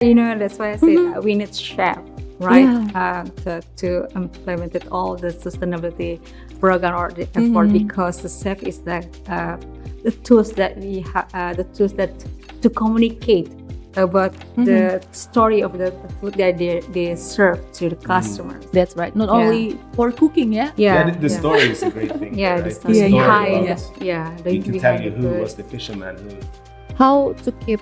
That's why I said we need chef, right? To implement it all the sustainability program or the effort because the chef is the tools that we have, the tools that to communicate about the story of the food that they serve to the customers. That's right. Not only for cooking, yeah? The story is a great thing. Yeah, right? the story behind behind, we can tell you who was the fisherman who. How to keep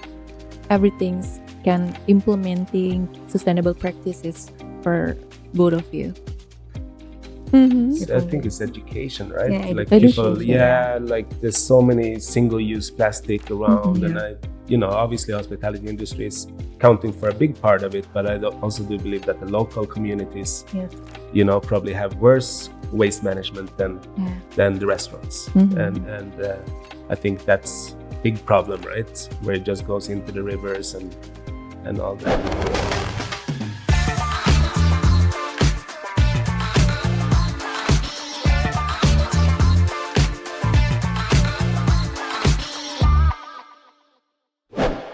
everything can implementing sustainable practices for both of you. I think it's education, right? Yeah, like education, people, like there's so many single-use plastic around, and obviously, hospitality industry is counting for a big part of it. But I also do believe that the local communities, probably have worse waste management than the restaurants, and I think that's a big problem, right? Where it just goes into the rivers and all that.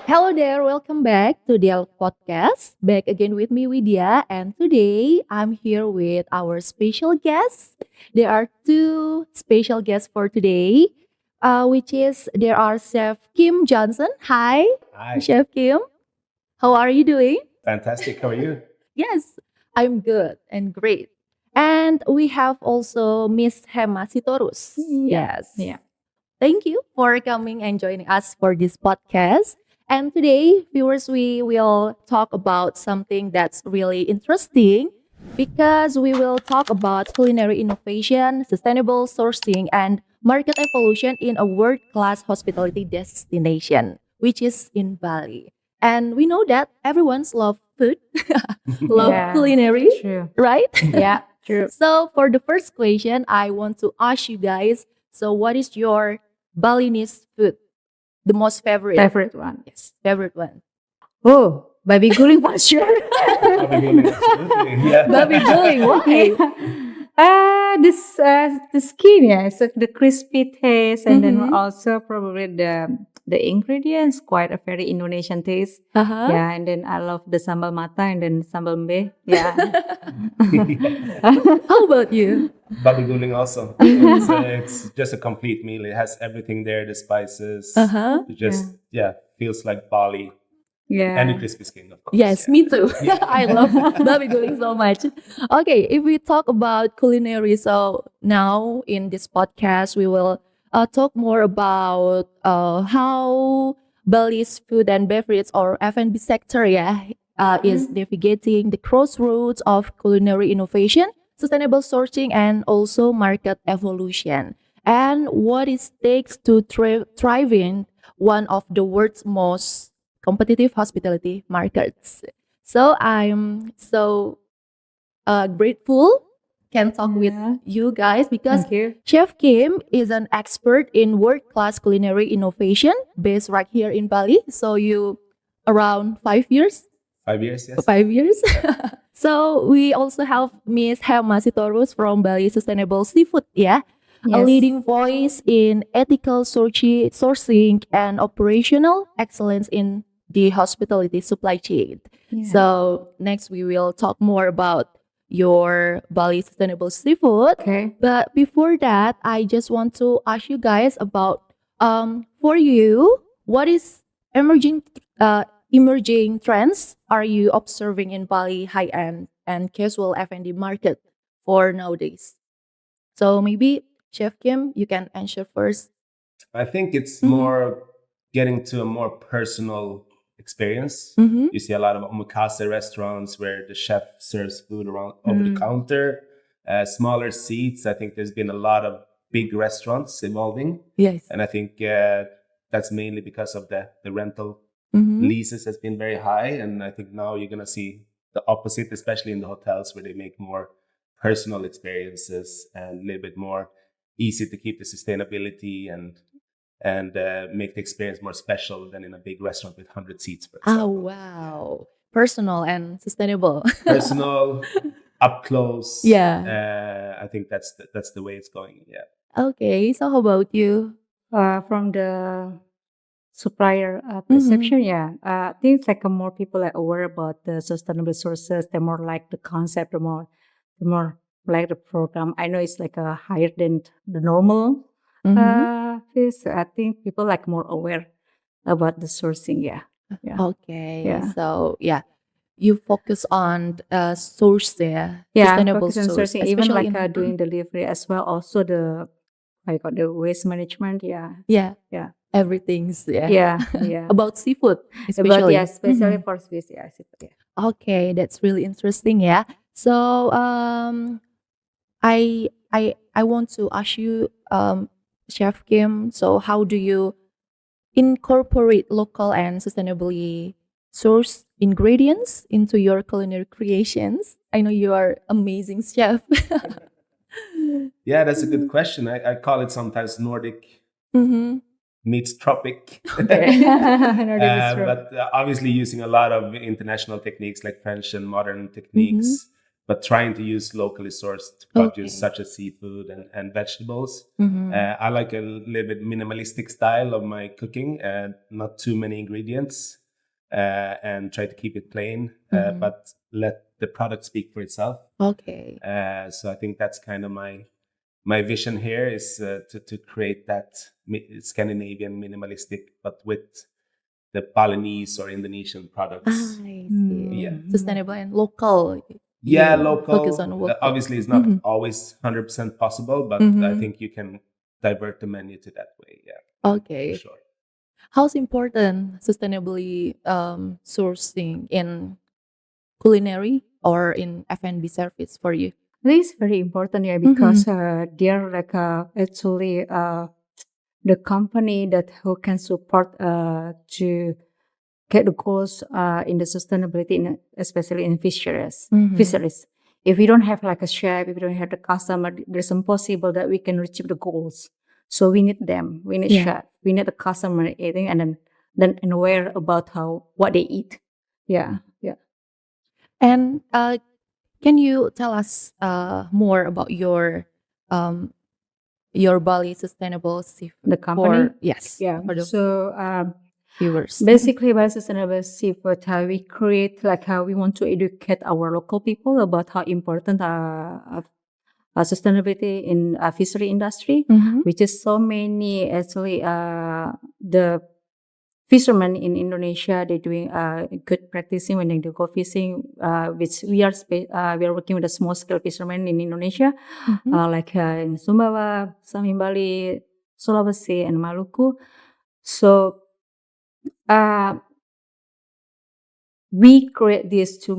Hello there, welcome back to the podcast. Back again with me, Widya, and today I'm here with our special guests. There are two special guests for today, which is there are Chef Kim Jonsson. Hi, Hi, Chef Kim. How are you doing? fantastic. How are you? Yes, I'm good and great. And we have also Miss Hema Sitorus. Yes. Yeah. Thank you for coming and joining us for this podcast. And today, viewers, we will talk about something that's really interesting because we will talk about culinary innovation, sustainable sourcing, and market evolution in a world-class hospitality destination, which is in Bali. And we know that everyone's love food, love Yeah. culinary, True. right? Yeah, true. So for the first question, I want to ask you guys, so what is your Balinese food? The most favorite? Favorite one. Yes, favorite one. Oh, baby guling for sure. Absolutely. Yeah. Babi guling, why? The skin, yeah, so the crispy taste, and then Mhm. also probably the ingredients quite a very Indonesian taste. Uh-huh. Yeah, and then I love the sambal mata and then sambal mbe. Yeah. How about you? Babi guling also. It's just a complete meal. It has everything there, the spices. Uh-huh. It just feels like Bali Yeah. and the crispy skin, of course. Yes, yeah. me too. I love babi guling so much. Okay, if we talk about culinary, so now in this podcast, we will talk more about how Bali's food and beverage or F&B sector, is navigating the crossroads of culinary innovation, sustainable sourcing, and also market evolution, and what it takes to thrive in one of the world's most competitive hospitality markets. So I'm so grateful can talk with Yeah. you guys because Thank you. Chef Kim is an expert in world-class culinary innovation based right here in Bali. So you around 5 years? 5 years, yes. 5 years. So we also have Miss Hema Sitorus from Bali Sustainable Seafood, a Yes. leading voice in ethical sourcing and operational excellence in the hospitality supply chain. Yeah. So next we will talk more about your Bali Sustainable Seafood. Okay. But before that, I just want to ask you guys about for you, what is emerging trends are you observing in Bali high end and casual F&D market for nowadays? So maybe Chef Kim, you can answer first. I think it's Mhm. more getting to a more personal experience. Mm-hmm. You see a lot of omakase restaurants where the chef serves food around over the counter, smaller seats. I think there's been a lot of big restaurants evolving, Yes. and I think that's mainly because of the rental Mm-hmm. leases has been very high, and I think now you're gonna see the opposite, especially in the hotels where they make more personal experiences and a little bit more easy to keep the sustainability and make the experience more special than in a big restaurant with 100 seats, for Oh example. wow, personal and sustainable. Personal, up close. Yeah. I think that's the way it's going. Yeah. Okay, so how about you? From the supplier perception. Yeah, I think it's like more people are aware about the sustainable sources. They're more like the concept. The more like the program. I know it's like higher than the normal fees. I think people like more aware about the sourcing. Yeah, yeah, Okay, yeah. so yeah, you focus on source there, Yeah, I'm sustainable focused on source, sourcing, even especially like in doing delivery as well. Also the I got the waste management. Yeah, yeah, yeah, everything's yeah, yeah. about seafood, But yeah, especially. especially for Swiss, yeah, yeah. Okay, that's really interesting. Yeah. So I want to ask you, Chef Kim. So how do you incorporate local and sustainably sourced ingredients into your culinary creations? I know you are amazing chef. Yeah, that's a good question. I call it sometimes Nordic Mm-hmm. meets tropic. Okay. Nordic is true. But obviously using a lot of international techniques like French and modern Mm-hmm. techniques, but trying to use locally sourced produce Okay. such as seafood and vegetables. Mm-hmm. I like a little bit minimalistic style of my cooking, not too many ingredients, and try to keep it plain, but let the product speak for itself. Okay. So I think that's kind of my vision here is to create that Scandinavian minimalistic, but with the Balinese or Indonesian products. I see. Yeah. Sustainable and local. Yeah, You focus local. on local. Obviously, it's not always 100% possible, but I think you can divert the menu to that way. Yeah, for Okay. sure. How's important sustainably sourcing in culinary or in F&B service for you? This is very important, yeah, because they're like actually the company that who can support to get the goals in the sustainability, especially in fisheries. Fisheries. If we don't have like a chef, if we don't have the customer, it's impossible that we can achieve the goals. So we need them. We need chef. We need the customer eating and then aware about what they eat. Yeah, yeah. And can you tell us more about your Bali Sustainable Seafood? The company? Yes. Yeah. For the So viewers. basically, Bali Sustainable Seafood, we create like how we want to educate our local people about how important sustainability in fishery industry, which is so many actually the fishermen in Indonesia, they're doing good practicing when they do go fishing, which we are working with a small scale fishermen in Indonesia, like in Sumbawa, some in Bali, Sulawesi, and Maluku. So we create this to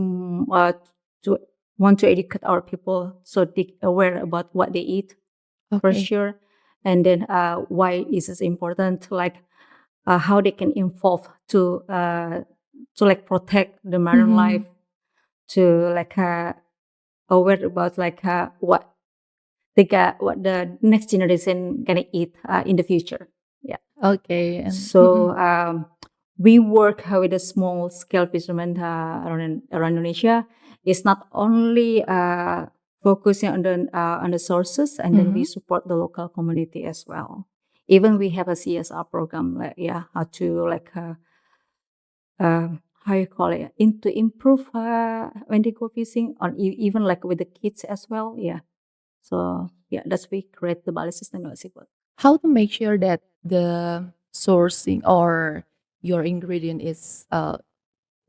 want to educate our people so they aware about what they eat for sure, and then why is this important, like how they can involve to like protect the marine life, to like aware about like what what the next generation gonna eat in the future. Yeah. Okay. And So we work with a small scale fishermen around Indonesia. It's not only focusing on the sources, and then we support the local community as well. Even we have a CSR program, like how to like how you call it, to improve when they go fishing, on even like with the kids as well. Yeah. So yeah, that's we create the Bali Sustainable Seafood. how to make sure that the sourcing or your ingredient is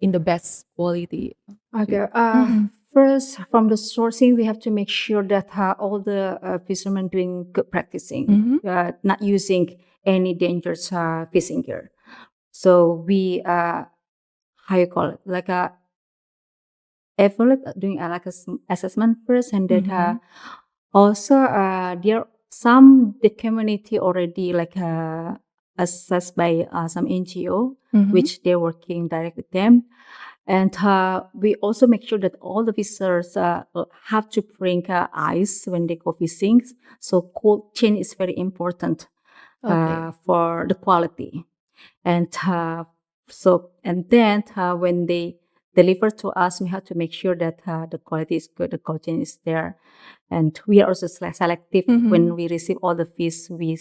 in the best quality? Okay. First, from the sourcing, we have to make sure that all the fishermen doing good practicing, not using any dangerous fishing gear. So we, how you call it, like evaluate, doing like a assessment first, and then also there some the community already like assessed by some NGO, which they're working direct with them. And we also make sure that all the visitors have to bring ice when they go fishing. So cold chain is very important for the quality. And and then when they deliver to us, we have to make sure that the quality is good, the cold chain is there. And we are also selective when we receive all the fish. We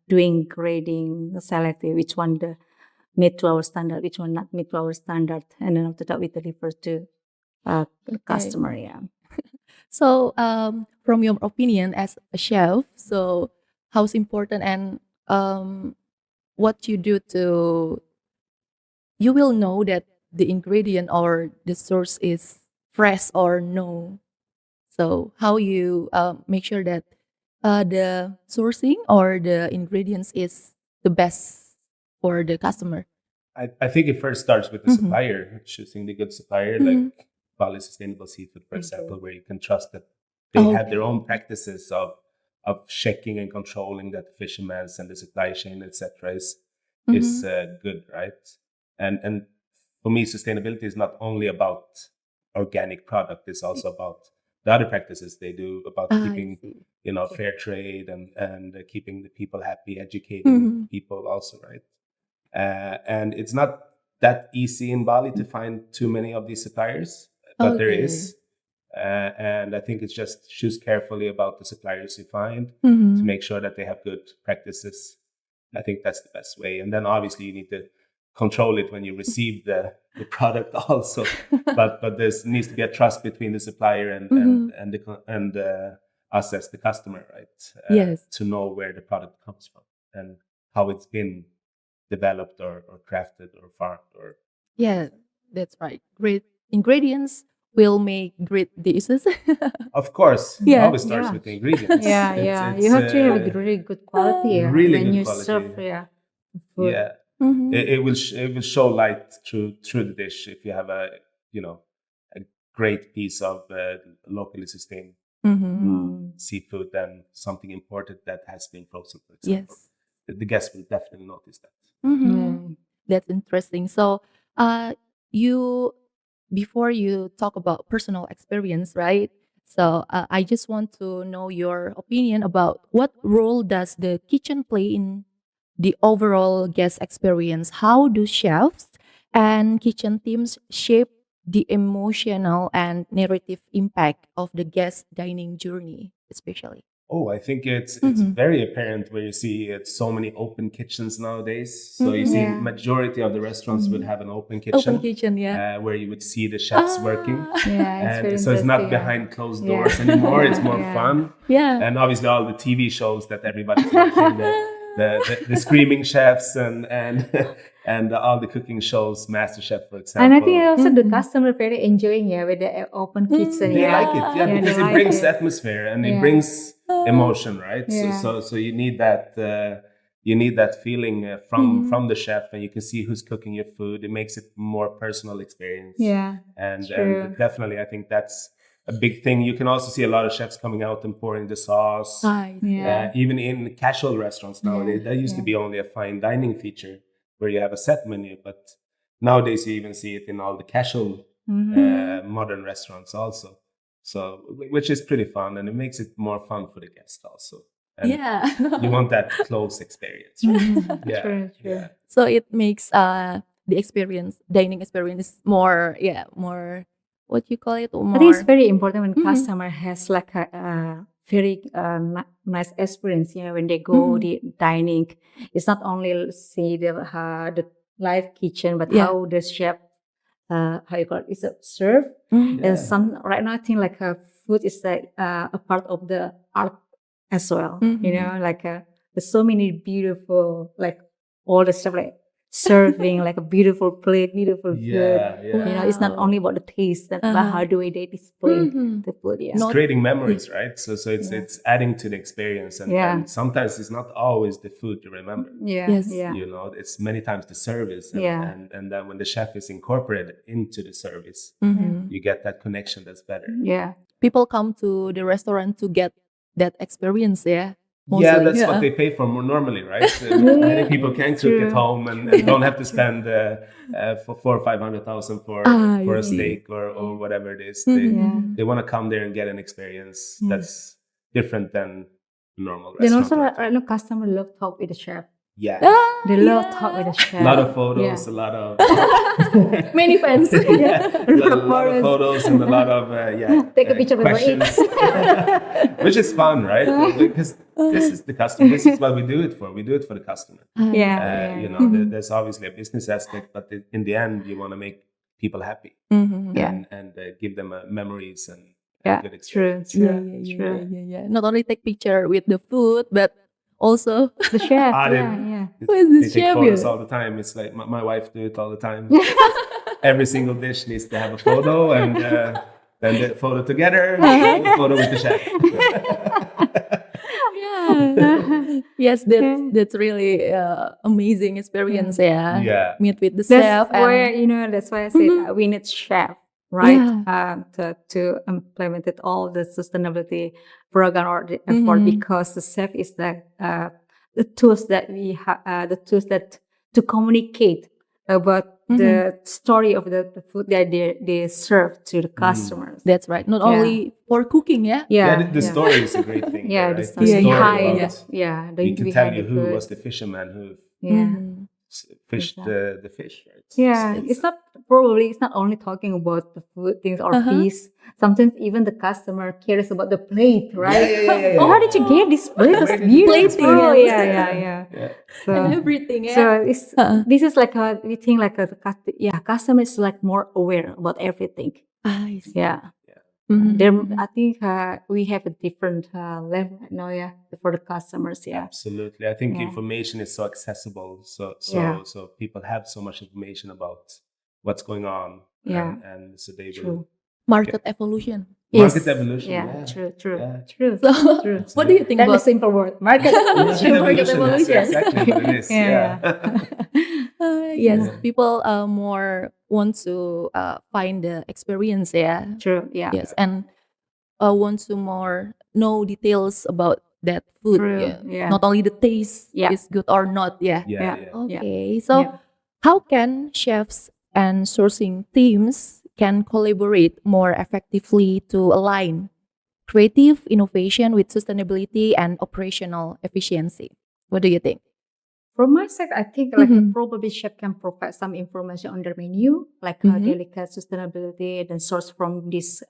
doing grading, selective which one meet to our standard, which one not meet to our standard, and then after that we deliver to the customer. Yeah. So, from your opinion as a chef, so how's important and what you do to you will know that the ingredient or the source is fresh or no. So how you make sure that the sourcing or the ingredients is the best for the customer. I think it first starts with the Mhm. supplier, choosing the good supplier, Mhm. like Bali Sustainable Seafood, for example, where you can trust that they have their own practices of checking and controlling that the fishermen's and the supply chain, etc., is good, right? And for me, sustainability is not only about organic product; it's also about the other practices they do about I keeping, see. fair trade and keeping the people happy, educating Mhm. people also, right? And it's not that easy in Bali to find too many of these suppliers, but there Okay. is. And I think it's just choose carefully about the suppliers you find Mhm. to make sure that they have good practices. I think that's the best way. And then obviously you need to control it when you receive the product also. But there needs to be a trust between the supplier and us as the customer, right? Yes. To know where the product comes from and how it's been developed or crafted or farmed or Yeah, that's right. Great ingredients will make great dishes. of course it Yeah. always starts Yeah. with the ingredients. Yeah, yeah. You have to have a really good quality really when good you quality. serve food. Yeah, Mhm. it will show light through the dish if you have a a great piece of locally sustained Mhm. seafood than something imported that has been frozen, for example. Yes. The guest will definitely notice that. Mhm. Yeah. That's interesting. So, you before you talk about personal experience, right? So, I just want to know your opinion about what role does the kitchen play in the overall guest experience? How do chefs and kitchen teams shape the emotional and narrative impact of the guest dining journey, especially? Oh, I think it's Mhm. very apparent where you see so many open kitchens nowadays. So you Mhm. see Yeah. majority of the restaurants would have an open Open kitchen, kitchen, yeah. where you would see the chefs working. Yeah, it's very And so it's not interesting. behind closed Yeah. doors anymore. It's more Yeah. fun. Yeah. And obviously all the TV shows that everybody's watching, the screaming chefs and and all the cooking shows, MasterChef, for example. And I think also the Mhm. customer very enjoying with the open kitchen. They Yeah. like it, yeah, Yeah, because they it like brings it. atmosphere and it Yeah. brings emotion, right? Yeah. So you need that feeling from the chef, and you can see who's cooking your food. It makes it more personal experience. Yeah. and True. definitely, I think that's a big thing. You can also see a lot of chefs coming out and pouring the sauce. I see. Yeah. Even in casual restaurants nowadays, that used to yeah. be only a fine dining feature where you have a set menu, but nowadays you even see it in all the casual modern restaurants also. So, which is pretty fun, and it makes it more fun for the guest also. And Yeah. you want that close experience, right? Yeah, True. yeah. So it makes the dining experience more, more, what you call it, I think it's more. very important when Mhm. customer has like a very nice experience. When they go the dining, it's not only see the live kitchen, but Yeah. how the chef, how you call it, is served. Mhm. And some right now I think like food is like a part of the art as well. Like there's so many beautiful like all the stuff like serving like a beautiful plate, beautiful food. Yeah. It's not Wow. only about the taste, but how do they display the food? Yeah. It's Not- creating memories, right? So it's adding to the experience, and, Yeah. and sometimes it's not always the food you remember. Yeah. Yes. Yeah. It's many times the service, and, Yeah. and then when the chef is incorporated into the service, Mhm. you get that connection that's better. Yeah. People come to the restaurant to get that experence, yeah. Yeah, Mostly. that's what they pay for more normally, right? Many people can cook at True. home and don't have to spend for 400,000 or 500,000 for I a see. steak or whatever it is. Mhm. They want to come there and get an experience that's different than normal Then restaurant. also right now customer love talk with the chef. Yeah. They love talk with the chef. A lot of photos, a lot of Many fans. a lot of photos and a lot of Take a picture with questions, which is fun, right? Because this is the customer. This is what we do it for. We do it for the customer. You know, there's obviously a business aspect, but in the end, you want to make people happy and give them memories and good experience. Yeah. Not only take picture with the food, but also The chef. Who is this They take chef? photos all the time. It's like my wife do it all the time. Every single dish needs to have a photo, and then the photo together, the photo with the chef. Yes, that's really amazing experience. Yeah. Meet with the That's chef. why that's why I said we need chef, right? To implement it all the sustainability program or the effort, because the chef is the tools that we have, the tools that to communicate about the story of the food that they serve to the customers. That's right. Not only for cooking, The story is a great thing. Yeah, right? the The story behind about- the we can tell you who was the fisherman who fished the fish. Right? It's not only talking about the food things or fish. Sometimes even the customer cares about the plate, right? Yeah. Oh, how did you get this plate? It's beautiful. Oh, yeah. So and everything. So this is like we think like customer is like more aware about everything. I see. I think we have a different level right now, for the customers. Absolutely. I think information is so accessible, so people have so much information about what's going on, and so they will Market evolution. market evolution. True. So, what do you think That's about a simple word. Market evolution. Market evolution. That's exactly what it is. Yes, people more want to find the experience. True. Yes, and want to more know details about that food. True, Not only the taste is good or not. Okay, so how can chefs and sourcing teams can collaborate more effectively to align creative innovation with sustainability and operational efficiency? What do you think? From my side, I think probably chef can provide some information on their menu, like delicate sustainability, then source from this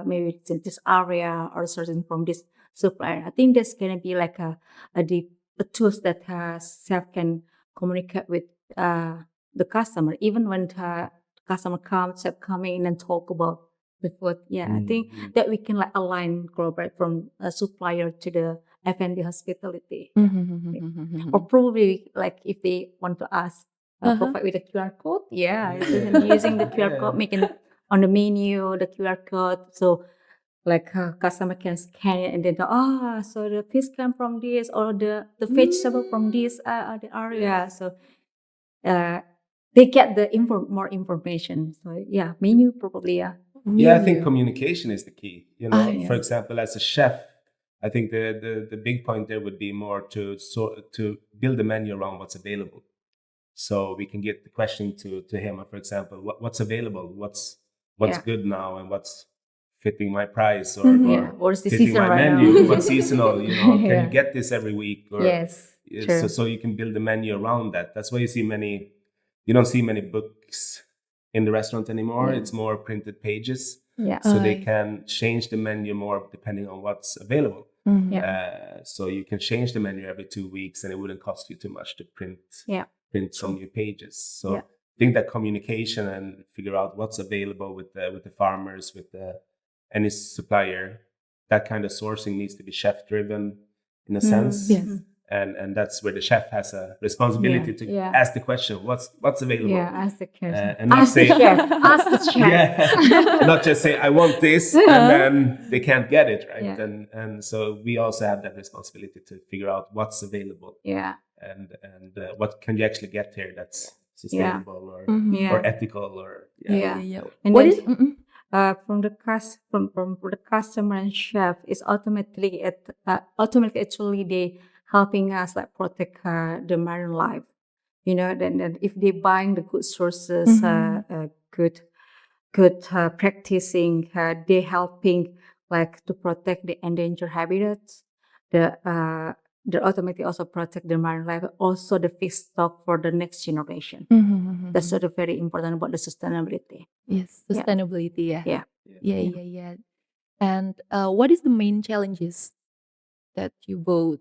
maybe it's in this area or sourcing from this supplier. I think that's gonna be like a tools that chef can communicate with the customer, even when the customer comes, chef come in and talk about the food. I think that we can like align, collaborate from a supplier to the F&B hospitality. Or probably like if they want to ask, provide with a QR code. Using the QR code, making on the menu, the QR code. So like customer can scan it and then, so the fish come from this or the vegetable from this the area. So they get the more information. So menu probably, I think communication is the key. You know, for example, as a chef, I think the big point there would be more to build a menu around what's available. So we can get the question to Hema, for example, what's available, what's good now, and what's fitting my price or what's the fitting season my right menu, now? what's seasonal. You know, can you get this every week? Or, True. So you can build a menu around that. That's why you don't see many books in the restaurant anymore. It's more printed pages. So they can change the menu more depending on what's available. So you can change the menu every 2 weeks, and it wouldn't cost you too much to print some new pages. So I think that communication and figure out what's available with the farmers, with any supplier, that kind of sourcing needs to be chef driven in a sense. And that's where the chef has a responsibility to ask the question, what's available? Ask the question. And not say, ask the chef. not just say, I want this, and then they can't get it, right? And so we also have that responsibility to figure out what's available. And what can you actually get here that's sustainable or ethical or And what is from the customer and chef is ultimately actually they helping us like protect the marine life, then if they buying the good sources, good practicing, they helping like to protect the endangered habitats, the they automatically also protect the marine life, also the fish stock for the next generation. That's sort of very important about the sustainability. Yes, Yeah. sustainability. Yeah. Yeah. Yeah. And what is the main challenges that you both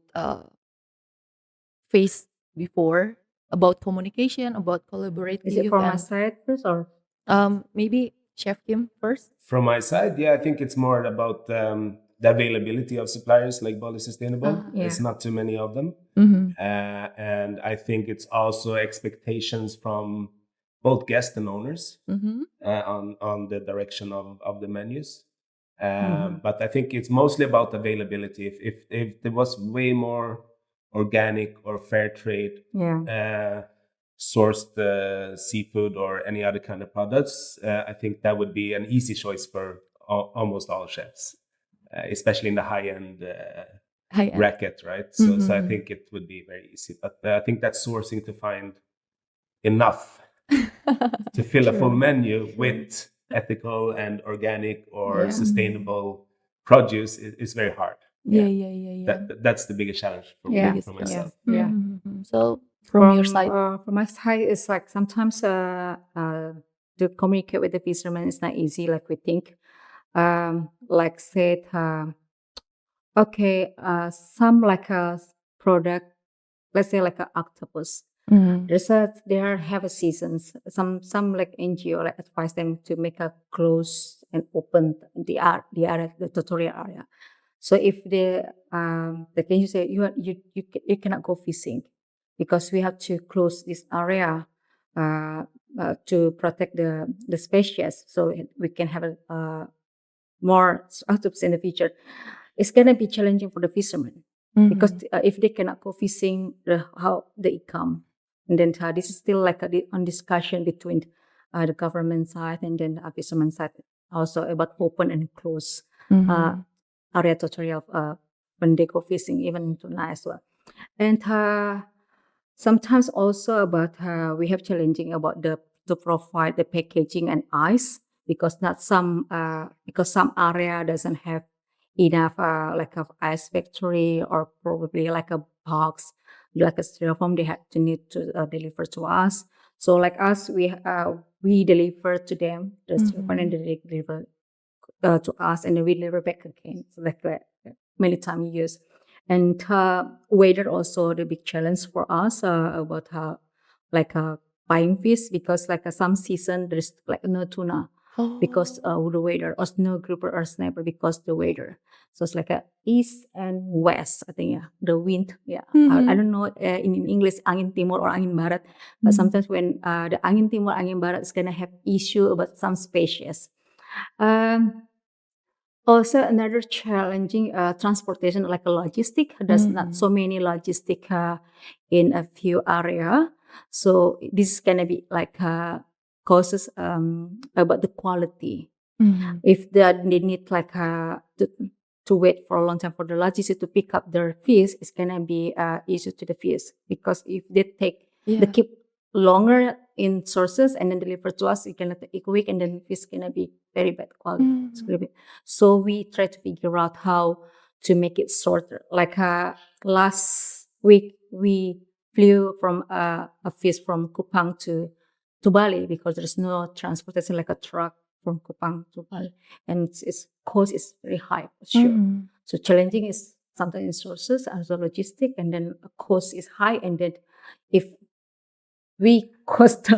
faced before about communication, about collaborative? Is it from my and side first or? maybe Chef Kim first? From my side, yeah, I think it's more about the availability of suppliers like Bali Sustainable. Yeah. There's not too many of them. And I think it's also expectations from both guests and owners on the direction of the menus. But I think it's mostly about availability. If there was way more organic or fair trade sourced seafood or any other kind of products, I think that would be an easy choice for almost all chefs, especially in the high-end bracket, right? So I think it would be very easy. But I think that sourcing to find enough to fill a full menu with ethical and organic or sustainable produce is very hard. Yeah. That's the biggest challenge for myself. Yeah. So from your side, from my side, it's like sometimes to communicate with the fishermen is not easy like we think. Like said, okay, some like a product, let's say like an octopus. They have a seasons. Some like NGO like advise them to make a close and open the area, the tutorial area. So if the can you say you cannot go fishing because we have to close this area to protect the species, so we can have more octopus in the future. It's gonna be challenging for the fishermen because if they cannot go fishing, how the income, and then this is still like on discussion between the government side and then the fisherman side, also about open and close area tutorial when they go fishing, even in tuna as well. And sometimes also about we have challenging about to provide the packaging and ice because some area doesn't have enough like a ice factory or probably like a box like a styrofoam they had to need to deliver to us. So like us, we deliver to them the styrofoam and they deliver to us, and then we deliver back again. So like many times use. And weather also the big challenge for us about like buying fish because like some season there's like no tuna because of the weather, or no grouper or sniper because the weather. So it's like a east and west, I think, the wind. I don't know in English angin timur or angin barat, but sometimes when the angin timur, angin barat is gonna have issue about some species. Also, another challenging transportation like a logistic. There's not so many logistic in a few area. So this is gonna be like causes about the quality. If they need like to wait for a long time for the logistic to pick up their fish, it's gonna be issue to the fish because if they keep longer in sources and then deliver to us, it can take a week and then fish gonna be very bad quality. So we try to figure out how to make it shorter. Like last week we flew from a fish from Kupang to Bali because there's no transportation like a truck from Kupang to Bali, and its cost is very high for sure. So challenging is sometimes in sources and also logistic, and then cost is high, and then if we cost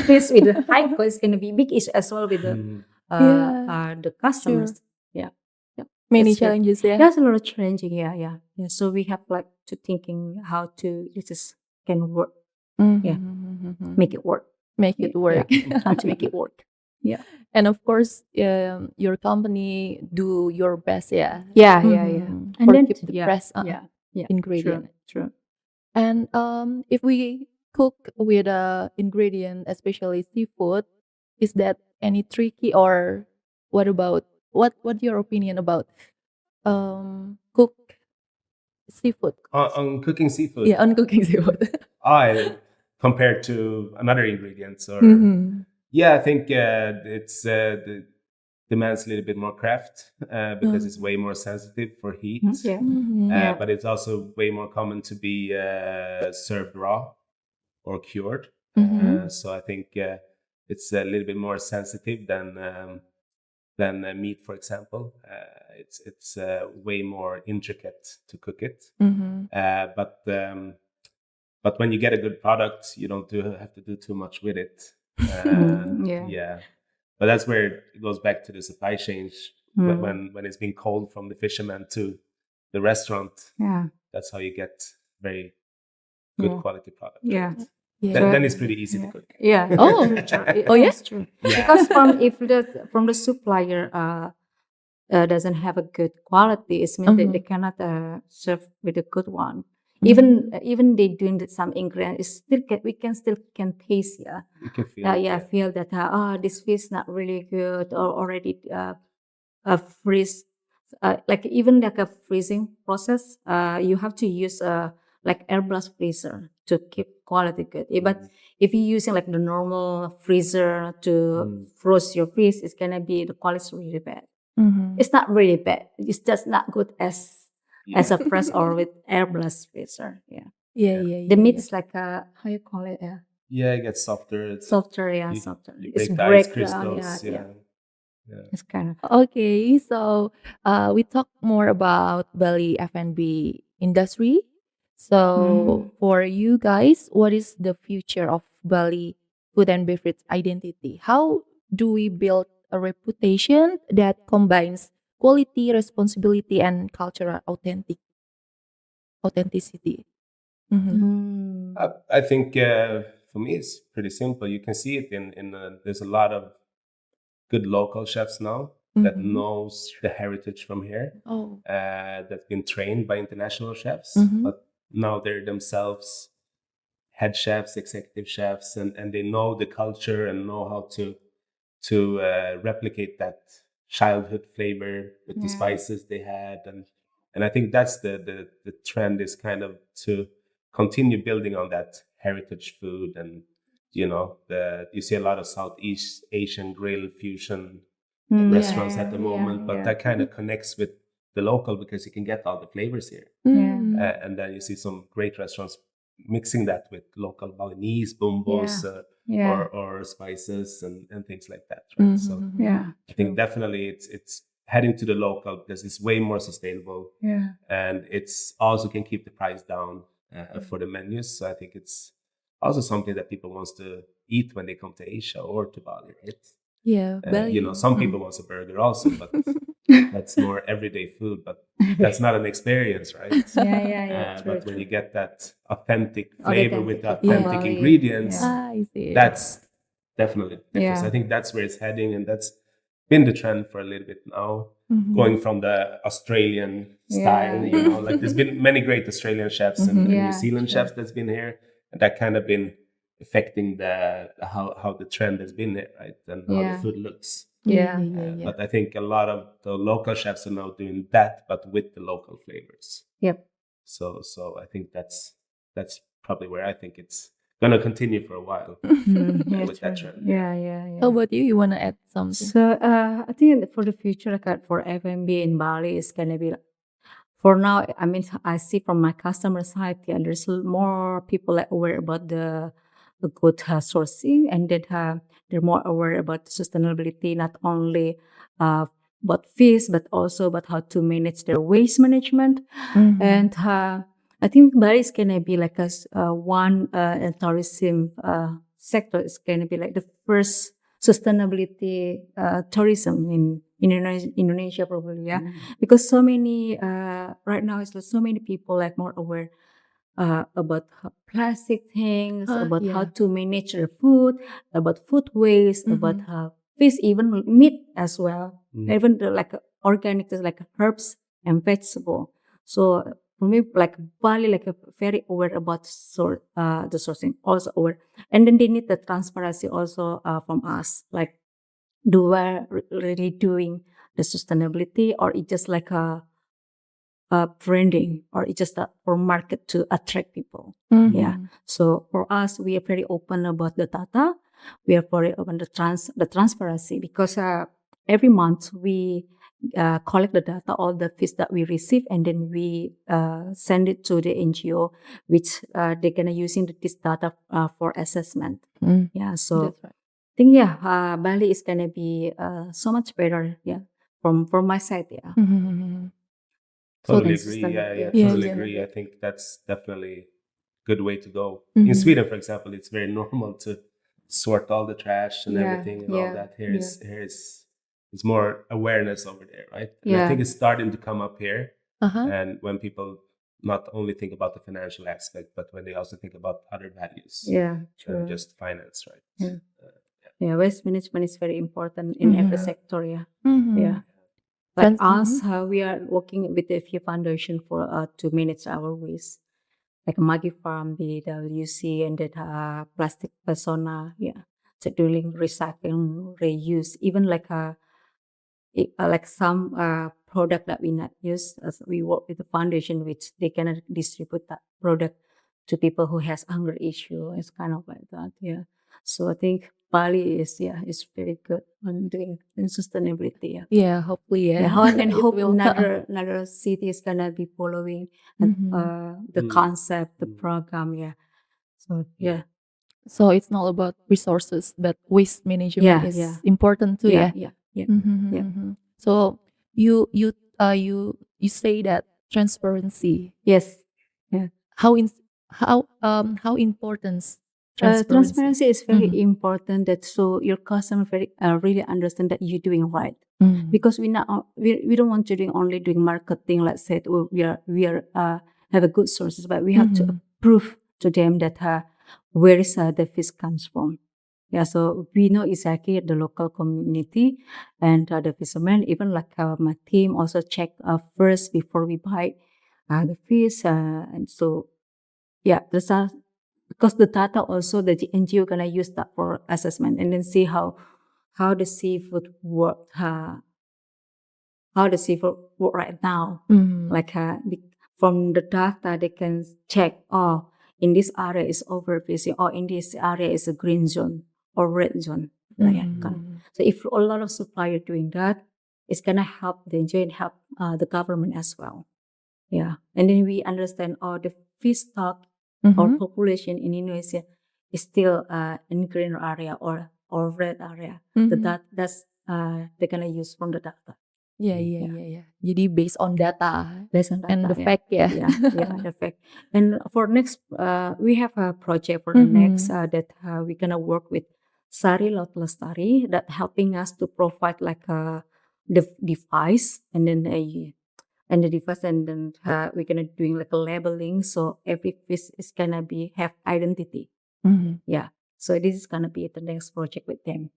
this with the high cost, it's going to be big issue as well with the customers. Many challenges there. There's a lot of challenging. Yeah. So we have like to thinking how to this can work. Make it work. How to make it work. Yeah. And of course, your company do your best. Yeah. And then keep the best ingredient. True. And if we cook with ingredient, especially seafood, is that any tricky, or what about what's your opinion about cook seafood? On cooking seafood? Yeah, on cooking seafood. Compared to another ingredients or I think it's the demands a little bit more craft because it's way more sensitive for heat. But it's also way more common to be served raw or cured. So I think it's a little bit more sensitive than meat, for example. It's way more intricate to cook it. But when you get a good product, you don't have to do too much with it. But that's where it goes back to the supply chain. When it's being cold from the fisherman to the restaurant, that's how you get very good quality product. Then it's pretty easy to cook. That's true. Because from the supplier doesn't have a good quality, it means they cannot serve with a good one. Even they doing some ingredients, we can still taste. You can feel Feel that this fish not really good or already freeze. Like even like a freezing process, you have to use like air blast freezer to keep quality good. But if you're using like the normal freezer to froze your fish, it's gonna be the quality really bad. It's not really bad. It's just not good as a fresh or with air blast freezer. The meat is like how you call it? It gets softer. Softer. You It's break the ice break crystals. It's kind of Okay, so we talk more about Bali F&B industry. So for you guys, what is the future of Bali food and beverage identity? How do we build a reputation that combines quality, responsibility, and cultural authenticity? I think for me it's pretty simple. You can see it in there's a lot of good local chefs now that knows the heritage from here, that's been trained by international chefs, but now they're themselves head chefs, executive chefs, and they know the culture and know how to replicate that childhood flavor with the spices they had, and I think that's the trend is kind of to continue building on that heritage food. And you see a lot of Southeast Asian grill fusion restaurants at the moment, but that kind of connects with the local because you can get all the flavors here. And then you see some great restaurants mixing that with local Balinese bumbos or spices and things like that, right? So I think definitely it's heading to the local because it's way more sustainable, and it's also can keep the price down for the menus. So I think it's also something that people wants to eat when they come to Asia or to Bali, right? Bali. Some people wants a burger also, but that's more everyday food, but that's not an experience, right? But when you get that authentic flavor with the authentic ingredients, I see. that's definitely the difference. I think that's where it's heading, and that's been the trend for a little bit now, going from the Australian style, like there's been many great Australian chefs and New Zealand chefs that's been here, and that kind of been affecting how the trend has been here, right? And how the food looks. But I think a lot of the local chefs are now doing that, but with the local flavors. So I think that's probably where I think it's gonna continue for a while with that trend. How about you? You want to add something? So I think for the future, like for F&B in Bali, is gonna be. For now, I mean, I see from my customer side, there's more people like aware about the good sourcing, and that they're more aware about sustainability, not only about fish, but also about how to manage their waste management. And I think Bali is gonna be like one tourism sector is gonna be like the first sustainability tourism in Indonesia probably, because so many right now it's like so many people like more aware about plastic things, about how to manage their food, about food waste, about fish, even meat as well, even like organic, like herbs and vegetable. So for me, like Bali, like very aware about the sourcing, also aware, and then they need the transparency also from us, like do we really doing the sustainability, or it just like a branding, or it's just for market to attract people. So for us, we are very open about the data. We are very open the transparency, because every month we collect the data, all the fish that we receive, and then we send it to the NGO, which they're gonna using this data for assessment. Yeah, so That's right. I think Bali is gonna be so much better. Yeah, from my side. Yeah. Totally So agree. Yeah, yeah, totally yeah. agree. I think that's definitely a good way to go. Mhm. In Sweden, for example, it's very normal to sort all the trash and Yeah, everything and all yeah, that. Here's it's more awareness over there, right? And I Yeah. think it's starting to come up here. Uh-huh. And when people not only think about the financial aspect, but when they also think about other values Yeah, than true. just finance, right? Yeah. Yeah, waste management is very important in every sector. Yeah, yeah. Like us, we are working with a few foundation for to manage our waste, like Maggie Farm, BWC, and that Plastic Persona. Yeah, so doing recycling, reuse, even like some product that we not use, as we work with the foundation, which they can distribute that product to people who has hunger issue. It's kind of like that. Yeah. So I think Bali is very good on doing in sustainability. Yeah. Yeah, hopefully, yeah. And It hope will. another city is gonna be following and, the concept, the program. Yeah. So yeah. So it's not about resources, but waste management is important too. Yeah. Yeah. Yeah. Yeah. So you say that transparency. Yes. Yeah. How important transparency? Transparency is very important, that so your customer really understand that you're doing right, because we don't want to do only doing marketing. Let's say we are have a good sources, but we have to prove to them that where is the fish comes from. Yeah, so we know exactly the local community and the fishermen. Even like my team also check first before we buy the fish, and so yeah, there's a because the data also the NGO gonna use that for assessment and then see how the seafood work, how the seafood work right now. Like from the data they can check, oh, in this area is overfishing, or in this area is a green zone or red zone. Like that. So if a lot of supplier doing that, it's gonna help the NGO and help the government as well. Yeah, and then we understand, the fish stock or population in Indonesia is still in green area or red area. That's they're gonna use from the data. Yeah. Jadi based on data Based on data, and the fact, yeah. The fact. And for next, we have a project for the next that we're gonna work with Sari Laut Lestari, that helping us to provide like a device and then the device, and then we're gonna doing like a labeling, so every fish is gonna have identity. Yeah, so this is gonna be the next project with them.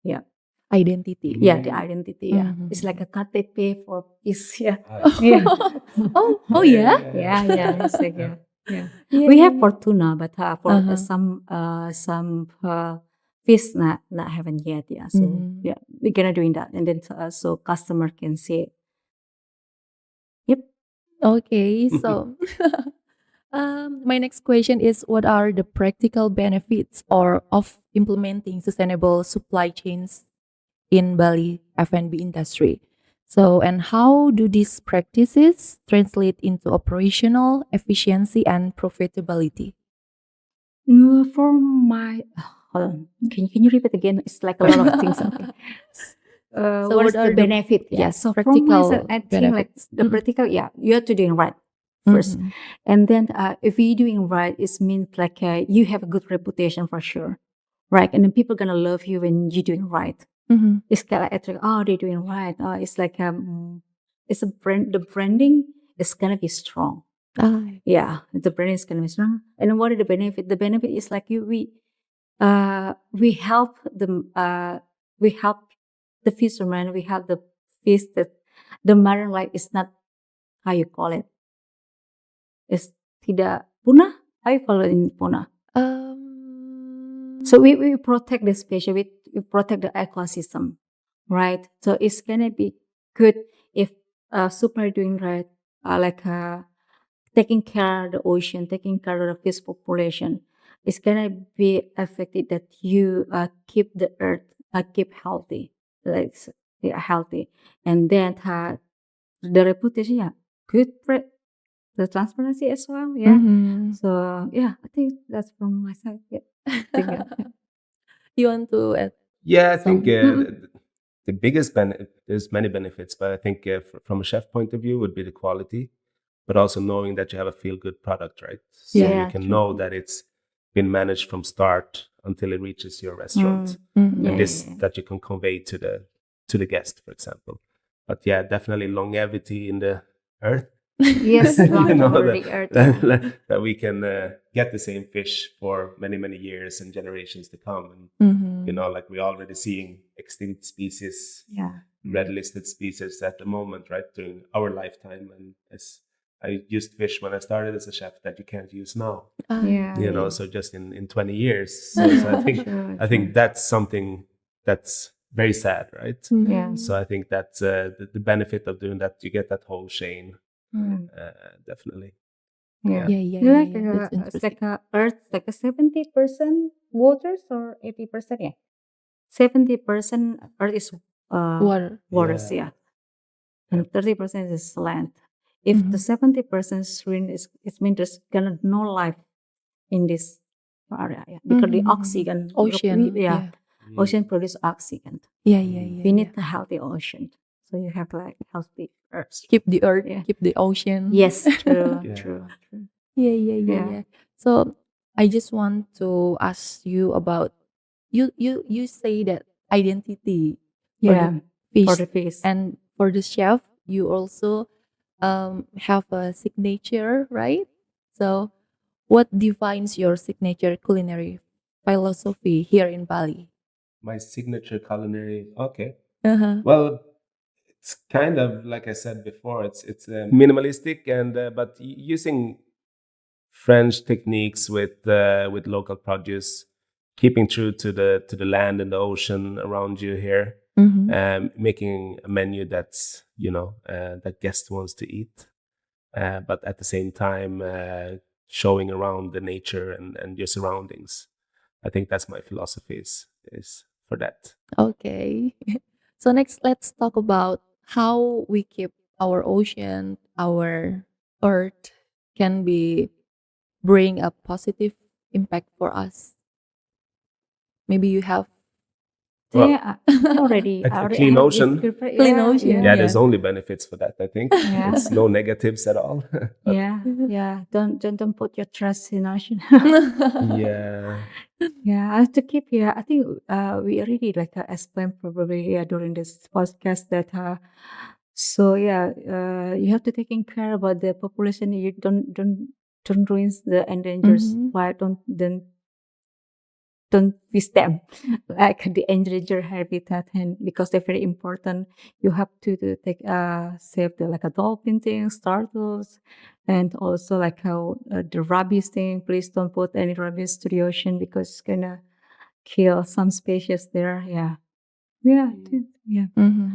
Yeah. Identity. Yeah, the identity. Yeah, it's like a KTP for fish. Yeah. Yeah. Oh yeah. Yeah. It's like we have for tuna, but for some fish not haven't yet. Yeah, so yeah, we're gonna doing that, and then so customer can see it. Yep. Okay, so my next question is, what are the practical benefits of implementing sustainable supply chains in Bali F&B industry? So, and how do these practices translate into operational efficiency and profitability? For my, hold on, can you repeat again? It's like a lot of things. Okay. So what is are the benefit? yes, So from practical myself, I think like benefits. the practical, you have to doing right first, and then if you're doing right, it means like you have a good reputation for sure, right? And then people gonna love you when you're doing right. It's kind of like, oh, they're doing right. Oh, it's like it's a brand. The branding is gonna be strong. Yeah, the brand is gonna be strong. And what is the benefit? The benefit is like we help the fishermen. We help the fish that the marine life is not, how you call it. It's tidak punah. How you call it in punah? So we protect the species. We protect the ecosystem, right? So it's gonna be good if super doing right, like taking care of the ocean, taking care of the fish population. It's gonna be affected that you keep the earth keep healthy. like healthy, and then the reputation, good, the transparency as well, So I think that's from my side. You want to add? Yeah, I think Mm-hmm. the biggest benefit, there's many benefits, but I think from a chef point of view would be the quality, but also knowing that you have a feel good product, right? So Yeah. you can true. know that it's been managed from start until it reaches your restaurant, Mm-hmm. and this that you can convey to the guest, for example. But yeah, definitely longevity in the earth. Yes, You know for the earth. that we can get the same fish for many years and generations to come, and Mm-hmm. like we're already seeing extinct species, red listed species at the moment, right, during our lifetime. And as I used fish when I started as a chef that you can't use now, so just in 20 years. So I think that's something that's very sad, right? Mm-hmm. So I think that's the benefit of doing that. You get that whole chain, definitely. Yeah. That's It's interesting. like earth, like a 70% waters or 80%. 70% earth is Water. waters, and 30% is land. If the 70% screen it means there's gonna no life in this area, because the oxygen, Ocean. ocean produce oxygen. Yeah. We need a healthy ocean, so you have like healthy earth. Keep the earth, keep the ocean. Yes, true, Yeah. true. Yeah. So I just want to ask you about you say that identity for the fish, for the fish. and for the chef you also have a signature, right? So what defines your signature culinary philosophy here in Bali? My signature culinary. Okay. Uh-huh. Well, it's kind of like I said before. It's minimalistic and but using French techniques with local produce, keeping true to the land and the ocean around you here, making a menu that's that guest wants to eat, but at the same time showing around the nature and your surroundings. I think that's my philosophy is for that. Okay. So next, let's talk about how we keep our ocean, our earth can be bring a positive impact for us. Maybe you have Well, already a clean have ocean. this prepared. clean ocean. Yeah, there's only benefits for that. I think it's no negatives at all. But Don't put your trust in ocean. yeah, To keep I think we already like explained probably during this podcast that you have to taking care about the population. You don't ruin the endangered why don't fish them like the endangered habitat, and because they're very important, you have to take save the like a dolphin things, turtles, and also like how the rabies thing. Please don't put any rabies to the ocean because it's gonna kill some species there.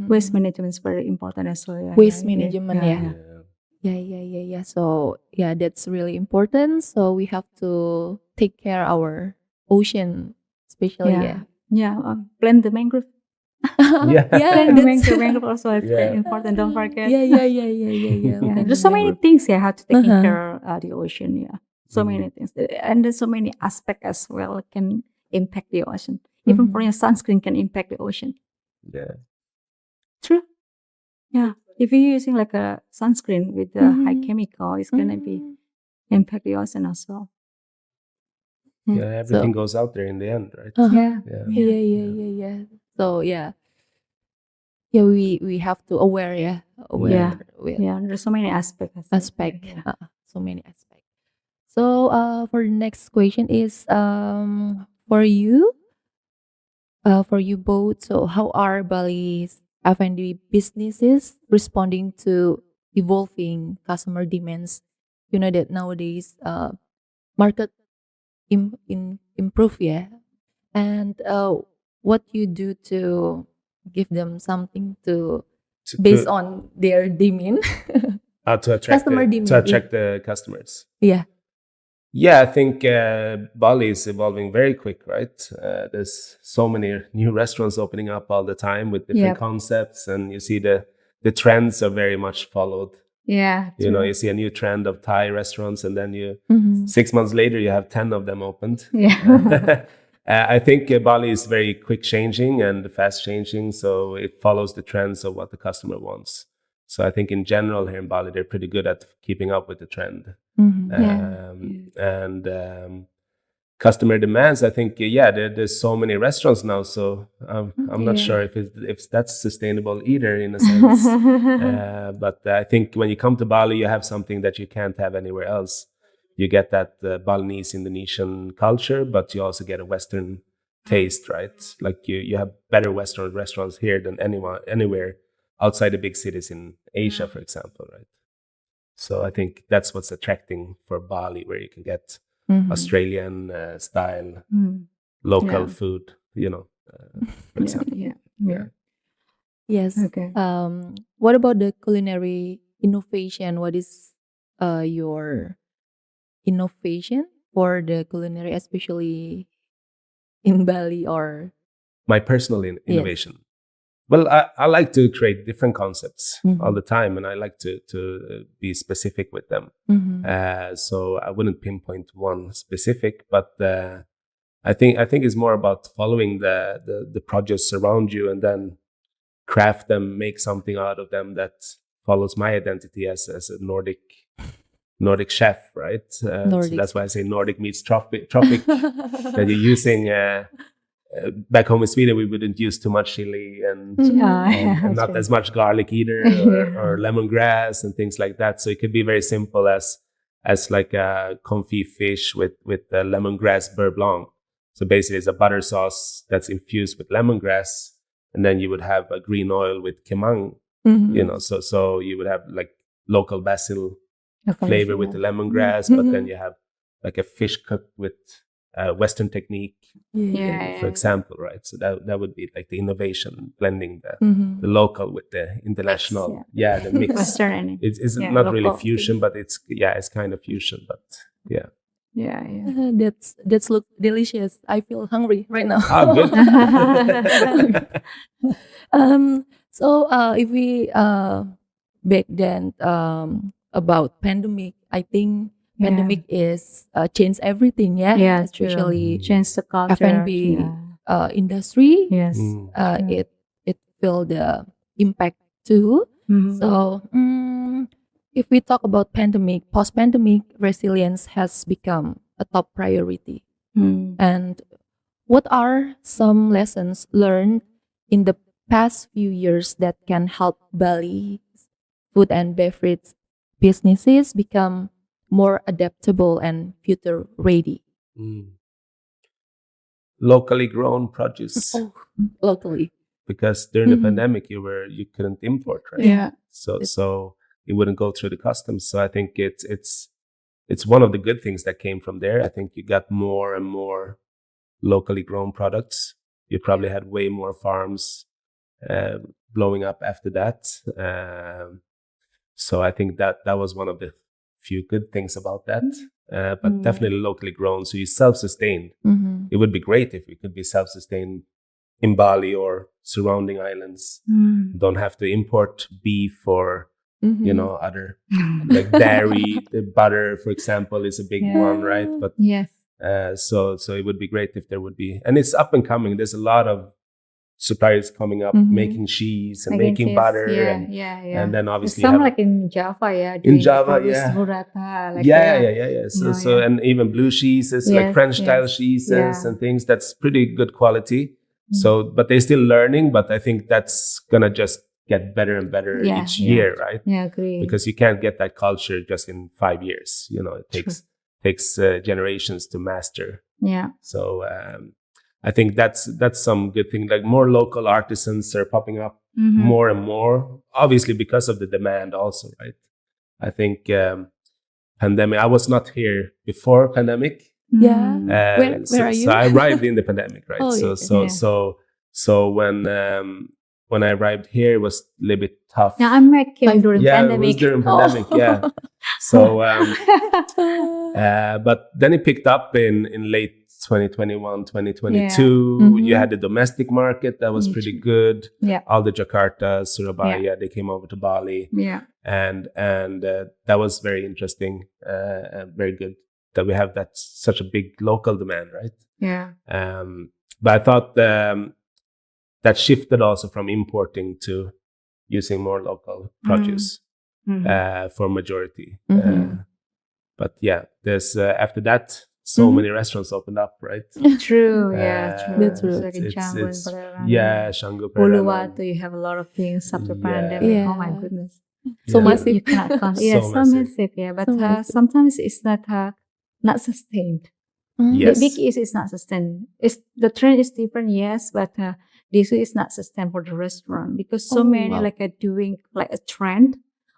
Waste management is very important as well. Waste management, yeah. So yeah, that's really important. So we have to take care our ocean, especially. Plant the mangrove. yeah. Plant the that's mangrove also is very important. Don't forget. Yeah. There's so many things you have to take care of the ocean. So many things, and there's so many aspects as well can impact the ocean. Even for your sunscreen can impact the ocean. Yeah. True. Yeah. If you're using like a sunscreen with the high chemical, it's gonna be impact the ocean as well. Yeah, everything goes out there in the end, right? Yeah. So we have to aware. There's so many aspects. So many aspects. So for the next question is for you both. So how are Bali's F&B businesses responding to evolving customer demands? You know that nowadays market improve, and what you do to give them something to based on their demand to attract customer demand, the customers. Yeah. Yeah, I think Bali is evolving very quick, right? There's so many new restaurants opening up all the time with different concepts, and you see the trends are very much followed. Yeah, You know, true. you see a new trend of Thai restaurants, and then 6 months later you have 10 of them opened. Yeah. I think Bali is very quick changing and fast changing, so it follows the trends of what the customer wants. So I think in general here in Bali, they're pretty good at keeping up with the trend. And customer demands, I think, there's so many restaurants now, so I'm not sure if that's sustainable either in a sense. But I think when you come to Bali, you have something that you can't have anywhere else. You get that Balinese Indonesian culture, but you also get a Western taste, right? Like you have better Western restaurants here than anywhere outside the big cities in Asia, for example, right? So I think that's what's attracting for Bali, where you can get Australian style local food, for example. Yes. Okay. What about the culinary innovation? What is your innovation for the culinary, especially in Bali or My personal innovation. Well, I like to create different concepts all the time, and I like to be specific with them. So I wouldn't pinpoint one specific, but I think it's more about following the projects around you and then craft them, make something out of them that follows my identity as a Nordic chef, right? So that's why I say Nordic meets tropic. That you're using. Back home in Sweden, we wouldn't use too much chili and not as much garlic either, or lemongrass and things like that. So it could be very simple as like a confit fish with lemongrass beurre blanc. So basically, it's a butter sauce that's infused with lemongrass, and then you would have a green oil with kemang. So you would have like local basil flavor with the lemongrass, but then you have like a fish cooked with Western technique, for example, right? So that would be like the innovation, blending the local with the international, the mix. Western. It's not really fusion, but it's kind of fusion, but yeah. That's look delicious. I feel hungry right now. Good. So if we back then about pandemic, I think pandemic is changed everything, especially change the culture, F&B industry. Yes, it feel the impact too. So if we talk about pandemic, post-pandemic resilience has become a top priority. And what are some lessons learned in the past few years that can help Bali food and beverage businesses become more adaptable and future ready? Locally grown produce. Locally. Because during the pandemic, you couldn't import, right? So it wouldn't go through the customs. So I think it's one of the good things that came from there. I think you got more and more locally grown products. You probably had way more farms blowing up after that. So I think that was one of the few good things about that. But definitely locally grown. So you self-sustained. It would be great if we could be self-sustained in Bali or surrounding islands. Don't have to import beef or other like dairy. The butter, for example, is a big one, right? But so it would be great if there would be, and it's up and coming. There's a lot of suppliers coming up making cheese and making butter, and then obviously some like in Java, in Java, burrata, like So and even blue cheeses, like French style cheeses and things. That's pretty good quality. So, but they're still learning. But I think that's gonna just get better and better each year, right? Yeah, agree. Because you can't get that culture just in 5 years. It takes generations to master. Yeah. So I think that's some good thing. Like more local artisans are popping up more and more. Obviously, because of the demand, also, right? I think pandemic. I was not here before pandemic. Yeah. Where are you? So I arrived in the pandemic, right? Oh, So when I arrived here, it was a little bit tough. Yeah, I met Kim during It was pandemic. during pandemic. Yeah. So, but then it picked up in late 2021, 2022. You had the domestic market that was pretty good. Yeah. All the Jakarta, Surabaya, they came over to Bali. Yeah. And that was very interesting, and very good that we have such a big local demand, right? Yeah. But I thought that shifted also from importing to using more local produce for majority. But yeah, there's after that so many restaurants opened up, right? True. Yeah. True. That's true. It's like in Canggu and Pereira. Yeah, Canggu, Uluwatu, you have a lot of things after pandemic. Yeah. Oh my goodness. So Yeah. massive. You cannot count. Yeah, So so massive. massive. Yeah, but So massive. sometimes it's not sustained. Yes. The big issue is not sustained. It's the trend is different, yes, but the issue is not sustained for the restaurant because so many wow. like are doing like a trend.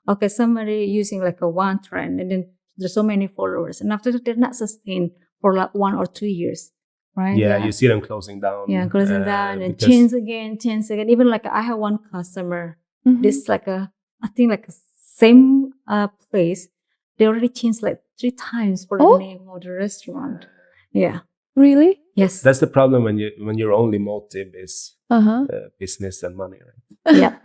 Okay, somebody using like a one trend, and then there's so many followers, and after that they're not sustained for like 1 or 2 years, right? Yeah, you see them closing down. Yeah, closing down and because- change again. Even like I have one customer. This like I think like a same place. They already changed like 3 times for the name of the restaurant. Yeah. Really? Yes. That's the problem when your only motive is business and money, right? Yeah.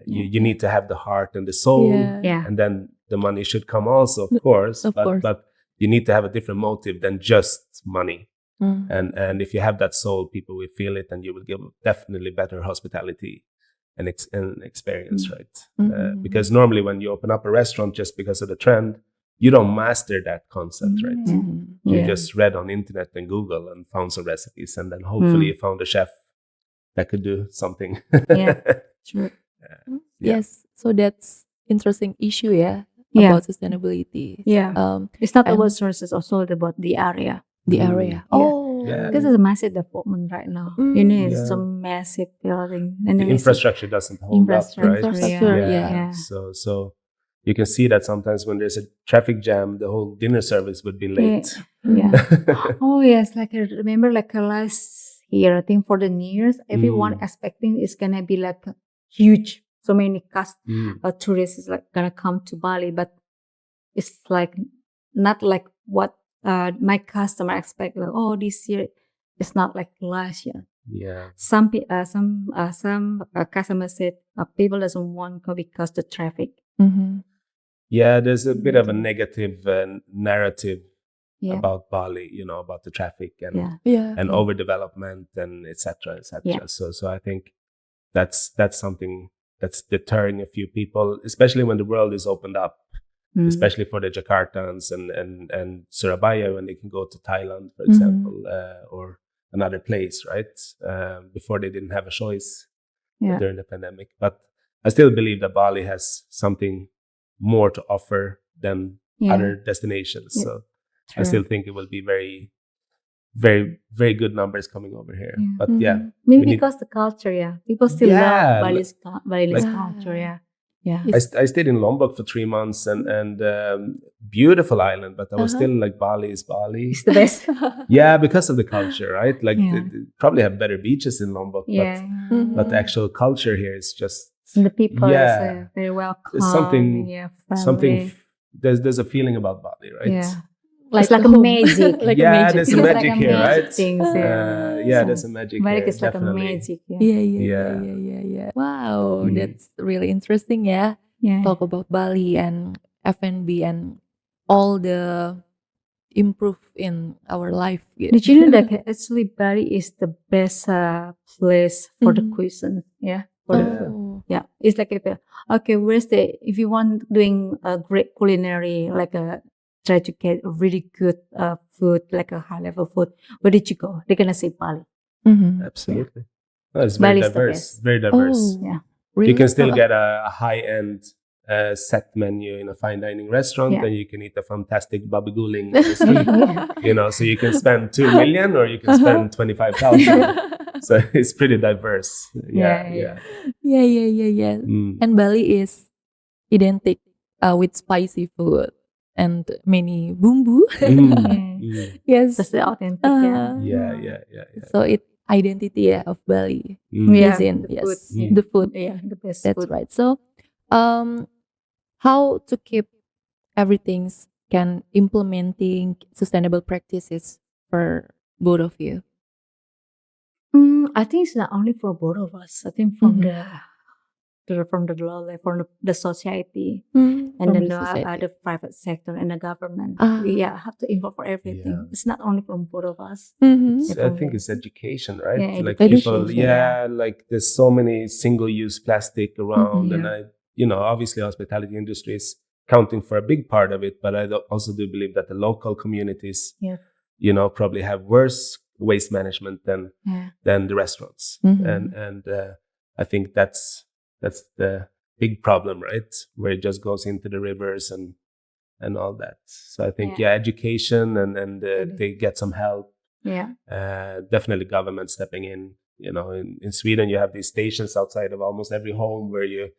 You need to have the heart and the soul, Yeah. and then the money should come also, of course. Of course. But you need to have a different motive than just money. Mm. And if you have that soul, people will feel it, and you will give definitely better hospitality and experience, right? Because normally when you open up a restaurant just because of the trend, you don't master that concept, right? You Yeah. just read on internet and Google and found some recipes, and then hopefully you found a chef that could do something. Yeah. True. Yeah. Yes. So that's interesting issue, Yeah. about sustainability. Yeah. It's not and- about sources, also about the area. The area. Yeah. Oh. Yeah. Because it's a massive development right now. You know, it's Yeah. a massive building. And The then it's infrastructure doesn't hold up, right? Infrastructure, Yeah. yeah. So you can see that sometimes when there's a traffic jam, the whole dinner service would be late. Yeah. Oh yes, like I remember like last year, I think for the New Year's, everyone expecting it's gonna be like huge. So many tourists is like gonna come to Bali, but it's like not like what my customer expect. Like, oh, this year it's not like last year. Yeah. Some customers said people doesn't want to go because the traffic. Yeah, there's a bit of a negative narrative Yeah. about Bali, about the traffic and Yeah. and overdevelopment and etc. Yeah. So I think that's something that's deterring a few people, especially when the world is opened up, especially for the Jakartans and Surabaya, when they can go to Thailand, for example, or another place, right? Before they didn't have a choice during the pandemic. But I still believe that Bali has something more to offer than other destinations. Yeah. So I still think it will be very, very, very good numbers coming over here. Yeah. But yeah, Maybe we need- because the culture, people still Yeah, love Bali's like- culture, yeah. I stayed in Lombok for 3 months and beautiful island, but I was still like, Bali is Bali. It's the best. Yeah, because of the culture, right? Like Yeah. they probably have better beaches in Lombok, Yeah. but the actual culture here is just And the people Yeah. is very welcome. There's something- friendly. there's a feeling about Bali, right? Yeah. Like It's like a a home. magic. Like Yeah, a magic. there's a It's magic like a here, magic right? things, There's a magic Bali here, is like definitely. a magic. Yeah. Wow, that's really interesting. Yeah. Talk about Bali and F&B and all the improve in our life. Did you know that actually Bali is the best place for the cuisine? Yeah. For the food. Oh. Yeah, it's like if you want doing a great culinary, like try to get a really good food, like a high level food, where did you go? They're gonna say Bali. Absolutely. No, it's very Bali is the diverse. best. Very diverse. Yeah. Really? You can still get a high-end set menu in a fine dining restaurant, Yeah. and you can eat a fantastic babiguling on the street. So you can spend 2 million or you can spend 25,000. So it's pretty diverse. Yeah. Yeah. And Bali is identical with spicy food and many bumbu. Yes. That's the authentic. Yeah. So it identity of Bali Yeah, is in the food. the food. Yeah, the best That's food. right. So, how to keep everything's can implementing sustainable practices for both of you? I think it's not only for both of us. I think from from the law, like from the society, and From then the society. the private sector and the government. Ah. We have to involve for everything. Yeah. It's not only from both of us. So I think it's education, right? Yeah, like education, people, yeah. like there's so many single-use plastic around, and Yeah. obviously hospitality industry is counting for a big part of it, but I also do believe that the local communities, Yeah. Probably have worse waste management than the restaurants, and I think that's the big problem, right? Where it just goes into the rivers and all that. So I think education and they get some help. Yeah. Definitely government stepping in. In Sweden you have these stations outside of almost every home where you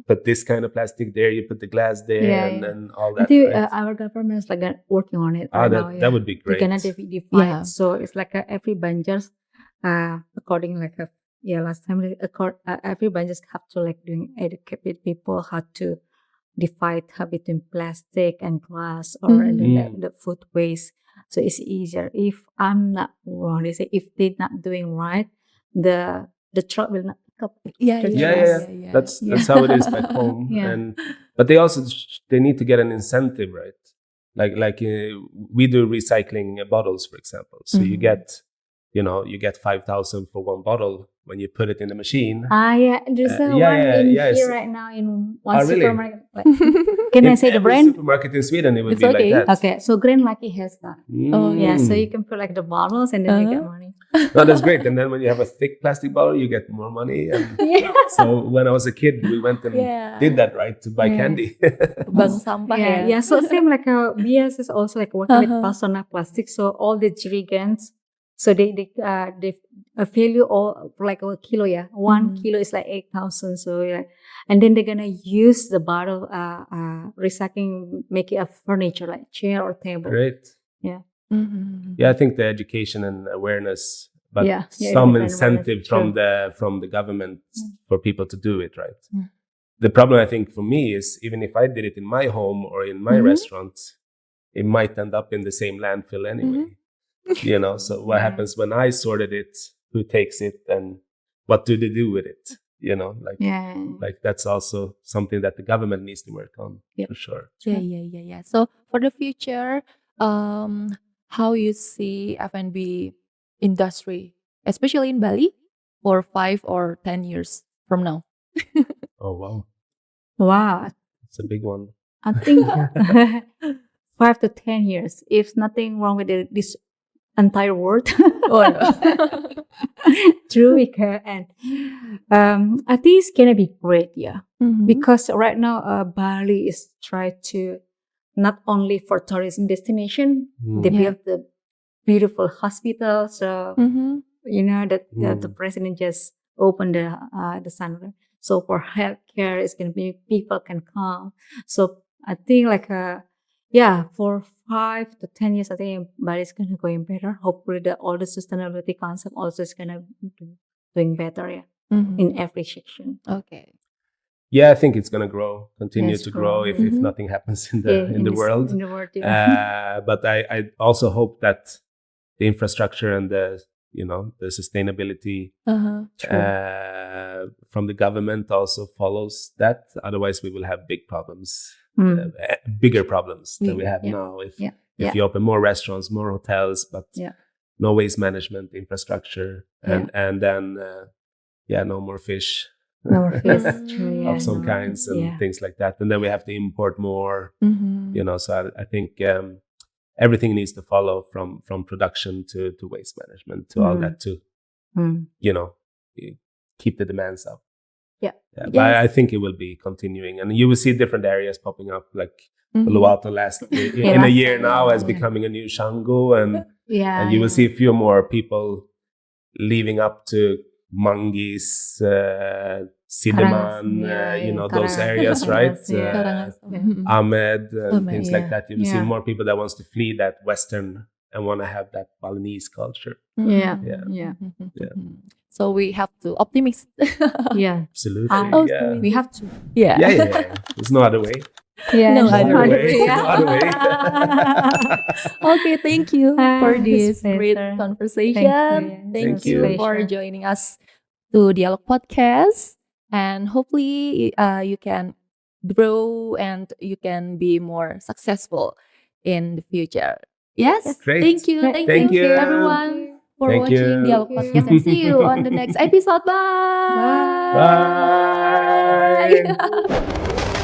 put this kind of plastic there, you put the glass there, and all that. I think right? our government is like working on it right now. That would be great. They're gonna define it. So it's like every Banjars, according like last time every Banjars have to like doing educate people how to divide between plastic and glass or the food waste. So it's easier. If I'm not wrong, they say if they're not doing right, the truck will not pick up. Yeah. That's how it is back home. But they need to get an incentive, right? Like we do recycling bottles, for example. So you get 5,000 for one bottle when you put it in the machine. There's one here right now in one supermarket. Can I say the brand? Supermarket in Sweden, it would It's be okay. like that. Okay, so Grand Lucky has that. Oh, Yeah, so you can put like the bottles and then you get money. No, that's great. And then when you have a thick plastic bottle, you get more money. And so when I was a kid, we went and did that, right, to buy candy. Bank sampah Yeah. So same like BS is also like working with personal plastic. So all the jerrycans, so they value all like a kilo. 1 kilo is like 8,000. So and then they're gonna use the bottle recycling, make it a furniture like chair or table. Great. Yeah. Yeah, I think the education and awareness, but Yeah, some awareness, incentive from the government for people to do it, right? The problem I think for me is even if I did it in my home or in my restaurant, it might end up in the same landfill anyway. So what happens when I sorted it? Who takes it, and what do they do with it? Like that's also something that the government needs to work on for sure. Yeah. So for the future, how you see F&B industry, especially in Bali, for 5 or 10 years from now? Oh Wow. It's a big one. I think 5 to 10 years. If nothing wrong with this entire world. True, and I think it's gonna be great, because right now Bali is trying to not only for tourism destination, they built the beautiful hospital. So that the president just opened the center. So for healthcare, it's gonna be people can come. So I think like for 5 to 10 years, I think Bali is gonna going better. Hopefully, all the sustainability concept also is gonna doing better. In every section. Okay. Yeah, I think it's gonna continue to grow if nothing happens in the world. In the world, but I also hope that the infrastructure and the sustainability from the government also follows that. Otherwise, we will have big problems. Bigger problems than we have now. If you open more restaurants, more hotels, but no waste management infrastructure, and then no more fish, of some kinds and things like that, and then we have to import more. So I think everything needs to follow from production to waste management to all that to keep the demands up. But I think it will be continuing, and you will see different areas popping up, like Uluwatu in a year now as becoming a new Shango, and you will see a few more people leaving up to Manggis, Sideman, those areas, right? Ahmed, things like that. You will see more people that wants to flee that Western and want to have that Balinese culture. So we have to optimist. Absolutely. We have to. Yeah. There's no other way. Yeah, No other way. No other way. Okay, thank you for this It's great pleasure. conversation. Thank you. Thank you for Pleasure. joining us to Dialog Podcast. And hopefully you can grow and you can be more successful in the future. Yes, Great. thank you. Thank, Thank you, you. everyone, for Thank watching you. Dialog Podcast. And see you on the next episode. Bye. Bye.